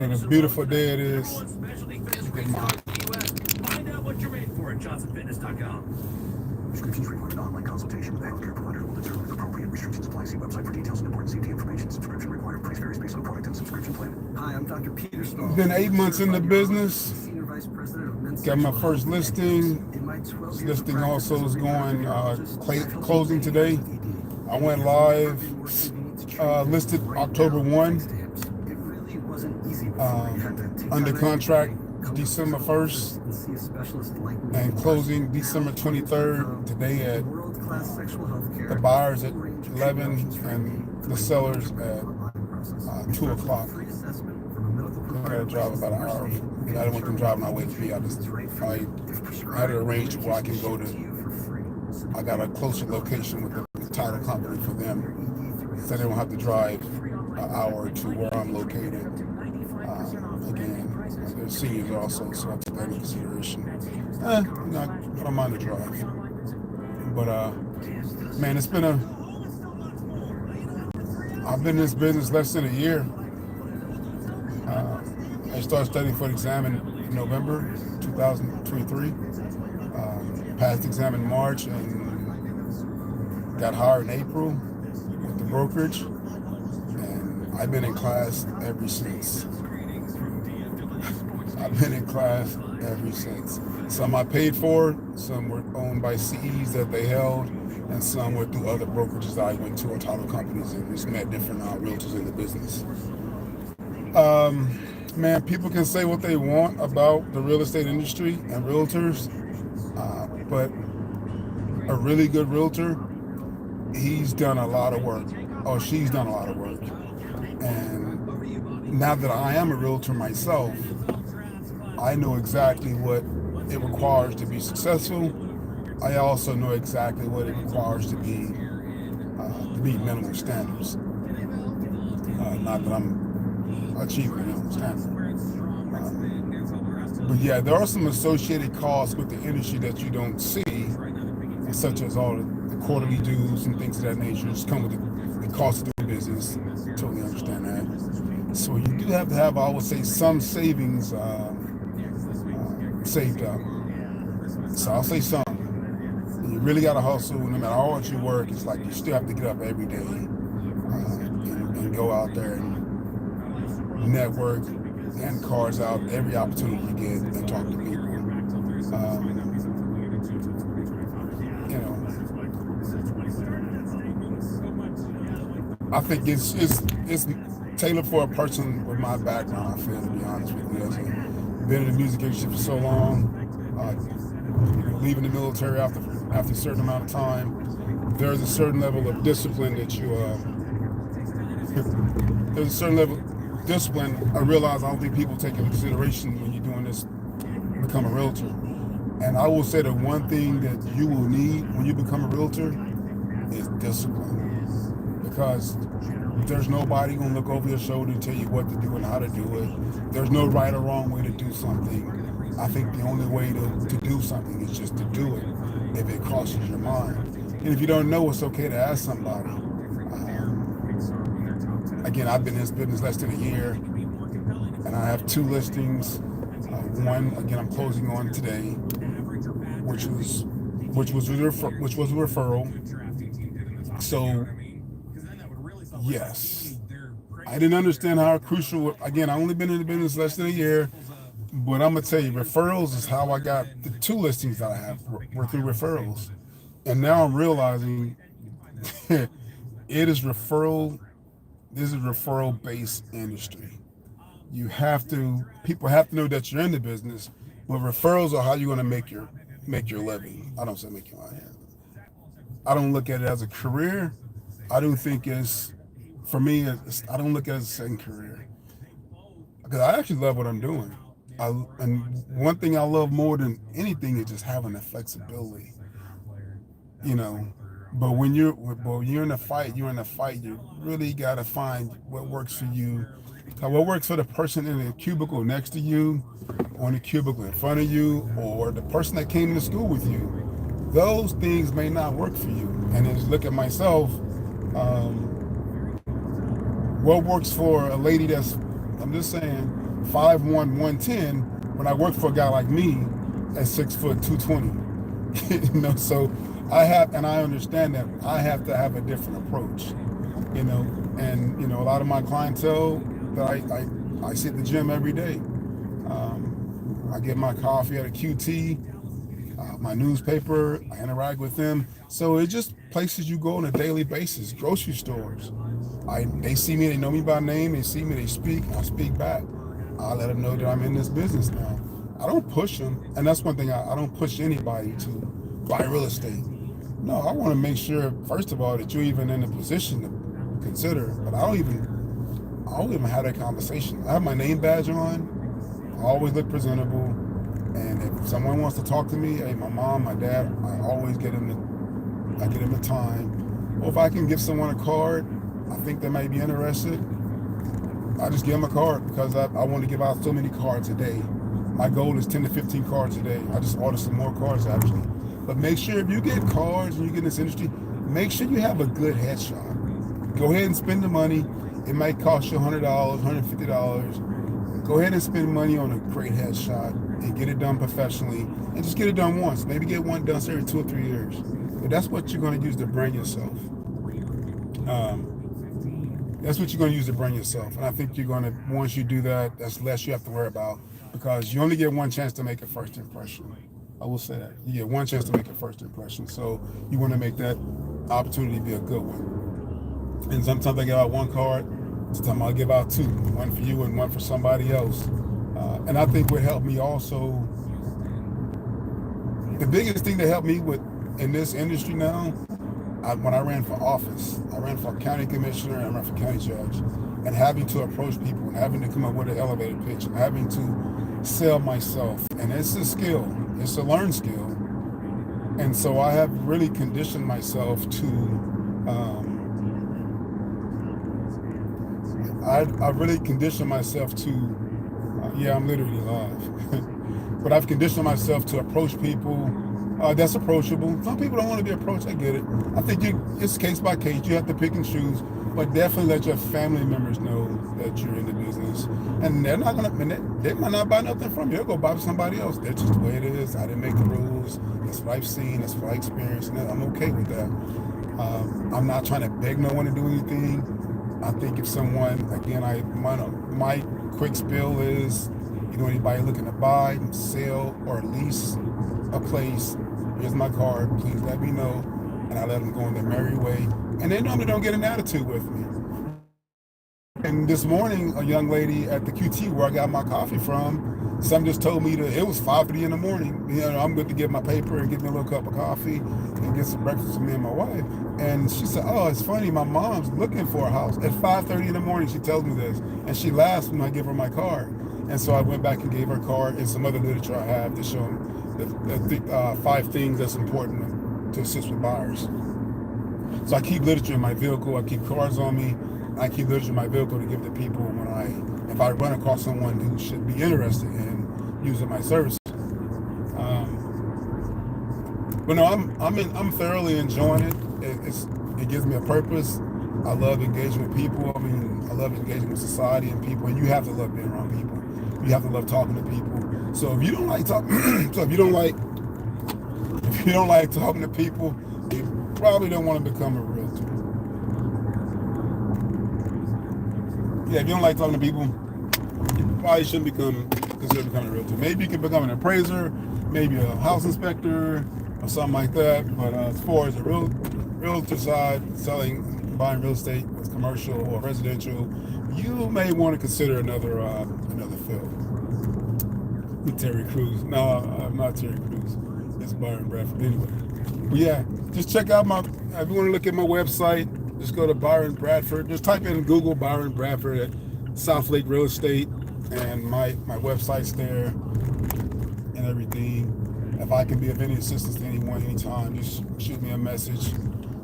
And a beautiful day it is. Find out what you're in for at johnsonfitness.com. Prescriptions required. Online consultation with a healthcare provider will determine if appropriate restrictions apply. See website for details and important safety information. Subscription required. Price varies based on product and subscription plan. Hi, I'm Dr. Peter Stahl. Been 8 months in the business. Senior Vice President of Men's Got my first listing. This Listing also is going closing today. I went live, listed October 1, under contract December 1st, and closing December 23rd. Today at the buyers at 11 and the sellers at 2 o'clock. I gotta drive about an hour. I didn't want them driving my way to me. I had it arranged where I can go to. I got a closer location with the title company for them, so they don't have to drive an hour to where I'm located. Again, they're seniors also, so I took that into consideration. I don't mind the drive. But man, I've been in this business less than a year. I started studying for the exam in November 2023. Passed the exam in March and got hired in April with the brokerage. And I've been in class ever since. Some I paid for, some were owned by CEs that they held, and some were through other brokerages I went to or title companies and just met different realtors in the business. Man, people can say what they want about the real estate industry and realtors, but a really good realtor, he's done a lot of work, or she's done a lot of work. And now that I am a realtor myself, I know exactly what it requires to be successful. I also know exactly what it requires to meet minimum standards. Not that I'm achieving the minimum standard. But yeah, there are some associated costs with the industry that you don't see, such as all the quarterly dues and things of that nature. Just come with the cost of doing business. Totally understand that. So you do have to have, I would say, some savings saved up. So I'll say some. You really got to hustle. No matter how hard you work, it's like you still have to get up every day and go out there and network and cards out every opportunity you get and talk to people. I think it's tailored for a person with my background, I feel, to be honest with you. I've been in the music industry for so long, leaving the military after a certain amount of time. There's a certain level of discipline that I realize I don't think people take into consideration when you're doing this, become a realtor. And I will say the one thing that you will need when you become a realtor is discipline. Because there's nobody going to look over your shoulder and tell you what to do and how to do it. There's no right or wrong way to do something. I think the only way to do something is just to do it if it crosses your mind. And if you don't know, it's okay to ask somebody. Again, I've been in this business less than a year, and I have 2 listings. One, again, I'm closing on today, which was a referral. So, yes, I didn't understand how crucial. Again, I only been in the business less than a year, but I'm gonna tell you, referrals is how I got the 2 listings that I have were through referrals, and now I'm realizing it is referral. This is a referral-based industry. People have to know that you're in the business, but referrals are how you're gonna make your living. I don't say make your money. I don't look at it as a career. I don't think for me, I don't look at it as a second career. Because I actually love what I'm doing. And one thing I love more than anything is just having the flexibility. But when you're in a fight, you're in a fight. You really got to find what works for you. What works for the person in the cubicle next to you, or in the cubicle in front of you, or the person that came to school with you. Those things may not work for you. And then just look at myself. What works for a lady I'm just saying, 5'1", 110 when I work for a guy like me at 6 foot 220. So I understand that I have to have a different approach, and a lot of my clientele that I see at the gym every day. I get my coffee at a QT, my newspaper, I interact with them. So it's just places you go on a daily basis, grocery stores. They see me, they know me by name, they see me, they speak, I speak back. I let them know that I'm in this business now. I don't push them, and that's one thing, I don't push anybody to buy real estate. No, I want to make sure, first of all, that you're even in a position to consider, but I don't even have that conversation. I have my name badge on, I always look presentable, and if someone wants to talk to me, hey, my mom, my dad, I always get them the time. Or if I can give someone a card, I think they might be interested, I just give them a card, because I want to give out so many cards a day. My goal is 10 to 15 cards a day. I just order some more cards, actually. But make sure if you get cards and you get in this industry, make sure you have a good headshot. Go ahead and spend the money. It might cost you $100, $150. Go ahead and spend money on a great headshot and get it done professionally, and just get it done once. Maybe get one done every 2 or 3 years. But that's what you're going to use to brand yourself. That's what you're going to use to brand yourself. And I think you're going to, once you do that, that's less you have to worry about, because you only get one chance to make a first impression. I will say that. You get one chance to make a first impression. So you want to make that opportunity be a good one. And sometimes I give out one card, sometimes I'll give out two, one for you and one for somebody else. And I think what helped me also, the biggest thing that helped me in this industry now, when I ran for office, I ran for county commissioner and I ran for county judge, and having to approach people and having to come up with an elevator pitch and having to sell myself. And it's a skill, it's a learned skill. And so I have really conditioned myself to, I've really conditioned myself to, I'm literally live, but I've conditioned myself to approach people that's approachable. Some people don't want to be approached, I get it. I think it's case by case, you have to pick and choose, but definitely let your family members know that you're in the business. And they're not they might not buy nothing from you, they'll go buy from somebody else. That's just the way it is. I didn't make the rules, that's what I've seen, that's what I experienced, and I'm okay with that. I'm not trying to beg no one to do anything. I think if someone, again, my quick spill is, anybody looking to buy, sell, or lease a place, here's my card, please let me know, and I let them go in their merry way. And they normally don't get an attitude with me. And this morning, a young lady at the QT where I got my coffee from, some just told me that it was 5:30 in the morning. I'm good to get my paper and get me a little cup of coffee and get some breakfast for me and my wife. And she said, oh, it's funny, my mom's looking for a house. At 5:30 in the morning, she tells me this. And she laughs when I give her my card. And so I went back and gave her a card and some other literature I have to show them the 5 things that's important to assist with buyers. So I keep literature in my vehicle, I keep cards on me, I keep literature in my vehicle to give to people if I run across someone who should be interested in using my services. But no, I'm thoroughly enjoying it. It gives me a purpose. I love engaging with people. I love engaging with society and people, and you have to love being around people. You have to love talking to people. So if you don't like talking, if you don't like talking to people, you probably don't want to become a realtor. Yeah, if you don't like talking to people, you probably shouldn't consider becoming a realtor. Maybe you can become an appraiser, maybe a house inspector, or something like that. But as far as the realtor side, buying real estate, as commercial or residential, you may want to consider another field. With Terry Crews. No, I'm not Terry Crews. It's Byron Bradford. Anyway, but yeah, just check out if you want to look at my website, just go to Byron Bradford. Just type in Google Byron Bradford at South Lake Real Estate, and my website's there and everything. If I can be of any assistance to anyone, anytime, just shoot me a message.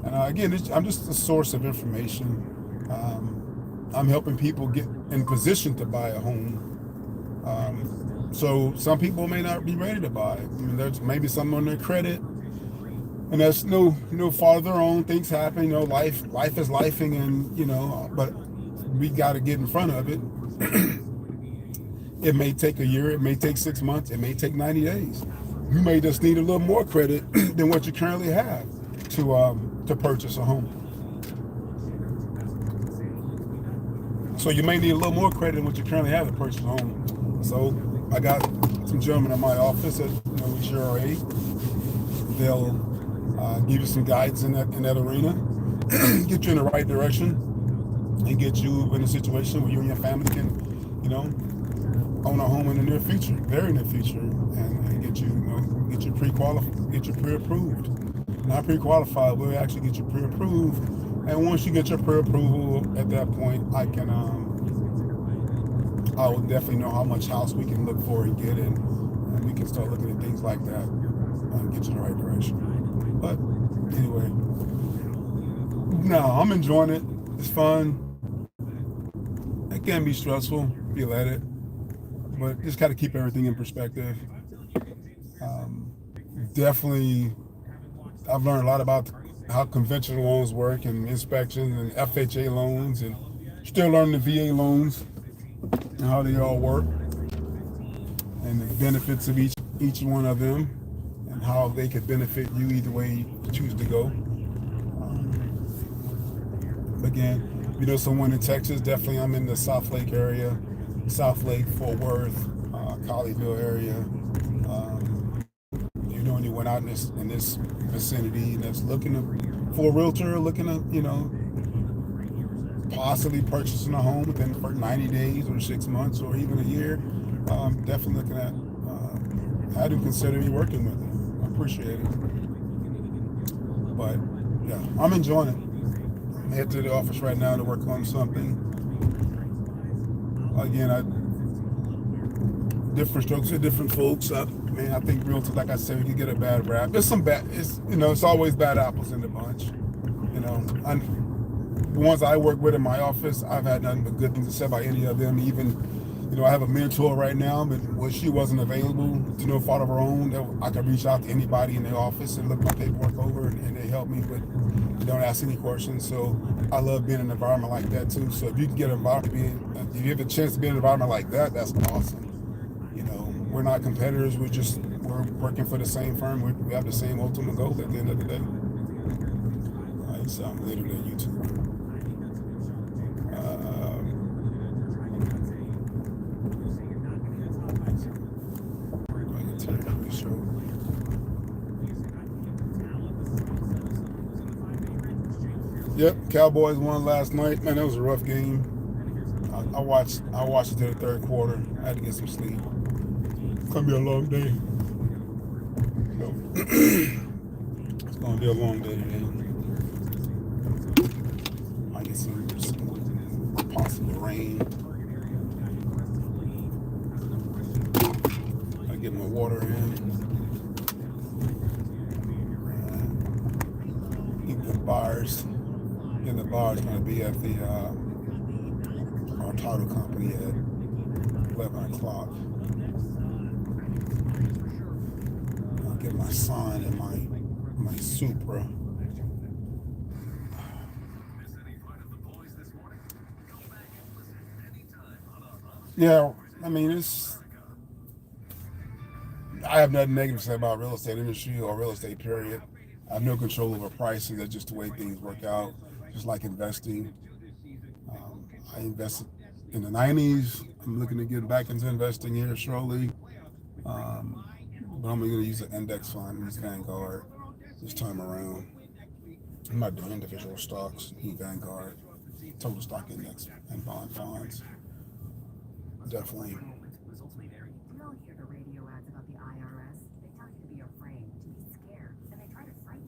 And again, I'm just a source of information. I'm helping people get in position to buy a home. So some people may not be ready to buy. There's maybe something on their credit, and that's no fault of their own. Things happen. Life is lifing, and but we got to get in front of it. It may take a year, it may take 6 months, it may take 90 days. You may just need a little more credit than what you currently have to purchase a home. So you may need a little more credit than what you currently have to purchase a home. So I got some gentlemen in my office that know GRA. They'll give you some guidance in that arena, get you in the right direction, and get you in a situation where you and your family can, own a home in the near future, very near future, and get you pre-qualified, get you pre-approved. Not pre-qualified, we'll actually get you pre-approved. And once you get your pre-approval, at that point, I will definitely know how much house we can look for and get in, and we can start looking at things like that and get you in the right direction. But anyway, no, I'm enjoying it. It's fun. It can be stressful if you let it, but just got to keep everything in perspective. Definitely, I've learned a lot about how conventional loans work and inspections and FHA loans, and still learning the VA loans and how they all work and the benefits of each one of them and how they could benefit you either way you choose to go. Again, someone in Texas, definitely I'm in the South Lake area, South Lake, Fort Worth, Colleyville area. Anyone out in this vicinity that's looking for a realtor, looking to, possibly purchasing a home within 90 days or 6 months or even a year, definitely looking at how to consider me working with them. I appreciate it. But yeah, I'm enjoying it. I'm headed to the office right now to work on something. Again, different strokes for different folks. I think realtors, like I said, you get a bad rap. There's some bad, it's always bad apples in the bunch. The ones I work with in my office, I've had nothing but good things to say about any of them. Even, I have a mentor right now, but she wasn't available to no fault of her own. I could reach out to anybody in the office and look my paperwork over, and they help me, but don't ask any questions. So I love being in an environment like that too. So if you can get an environment, if you have a chance to be in an environment like that, that's awesome. We're not competitors. We're working for the same firm. We have the same ultimate goal at the end of the day. All right, so I'm literally on YouTube. Yep, Cowboys won last night. Man, that was a rough game. I watched it to the third quarter. I had to get some sleep. It's gonna be a long day. It's gonna be a long day today. Might get some possible rain. I get my water in. The bars. And the bar is going to be at our title company at 11 o'clock. I'll get my son and my Supra. Yeah, I mean, I have nothing negative to say about real estate industry or real estate period. I have no control over pricing. That's just the way things work out. Just like investing. I invested in the 90s. I'm looking to get back into investing here slowly. But I'm going to use an index fund, use Vanguard this time around. I'm not doing individual stocks, use Vanguard, total stock index, and bond funds. Definitely.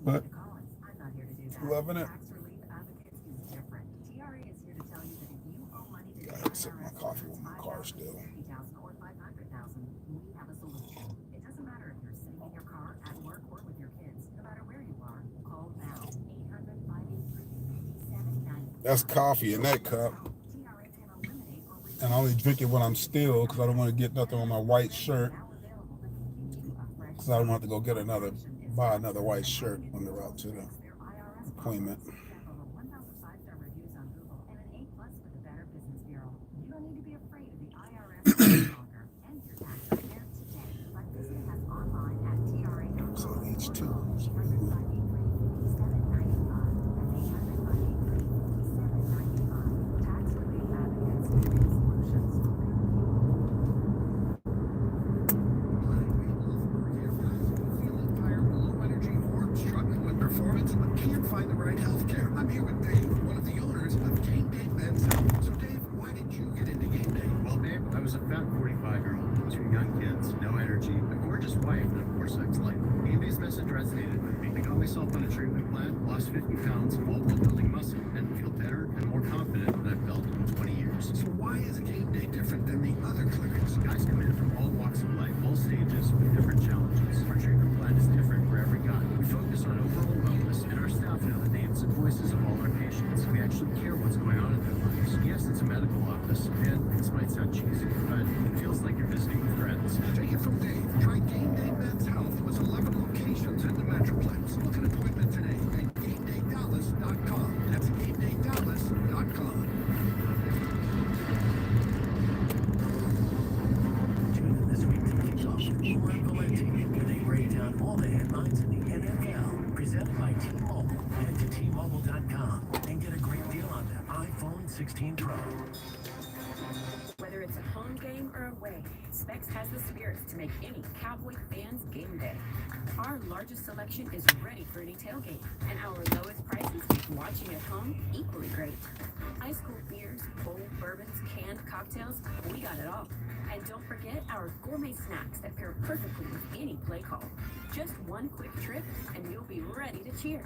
But loving it. Gotta sip my coffee with my car still. That's coffee in that cup. And I only drink it when I'm still because I don't want to get nothing on my white shirt. Because I don't want to go buy another white shirt on the route to the appointment. 5-year-old, 2 young kids, no energy, a gorgeous wife, and a poor sex life. Game Day's message resonated with me. I got myself on a treatment plan, lost 50 pounds, all while building muscle, and feel better and more confident than I've felt in 20 years. So why is Game Day different than the other clinics? Guys come in from all walks of life, all stages, with different challenges. Our treatment plan is different for every guy. We focus on overall wellness, and our staff know the names and voices of all our patients. We actually care what's going on in their lives. Yes, it's a medical office, and this might sound cheesy, but it feels like you're visiting with friends. Take it from Dave. Try Game Day Men's Health with 11 locations in the Metroplex. Book an appointment today at GameDayDallas.com. That's GameDayDallas.com. Tune in this week to kick off Juan Valenti, where they break down all the headlines in the NFL. Presented by T-Mobile. Head to T-Mobile.com and get a great deal on the iPhone 16 Pro. Whether it's a home game or away, Specs has the spirits to make any Cowboy fan's game day. Our largest selection is ready for any tailgate, and our lowest prices make watching at home equally great. Ice cold beers, bold bourbons, canned cocktails, we got it all. And don't forget our gourmet snacks that pair perfectly with any play call. Just one quick trip and you'll be ready to cheer.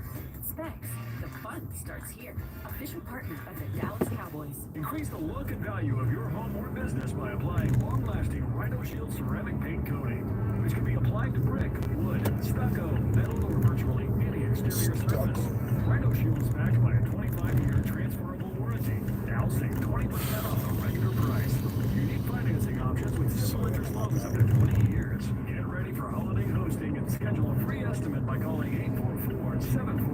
Specs, the fun starts here. Official partner of the Dallas Cowboys. Increase the look and value of your home or business by applying long-lasting Rhino Shield ceramic paint coating, which can be applied to brick, wood, stucco, metal, or virtually any exterior surface. Rhino Shield is backed by a 25-year transferable warranty. Now save 20% off the regular price. Unique financing options with simple interest loans up to 20 years. Get ready for holiday hosting and schedule a free estimate by calling 844-744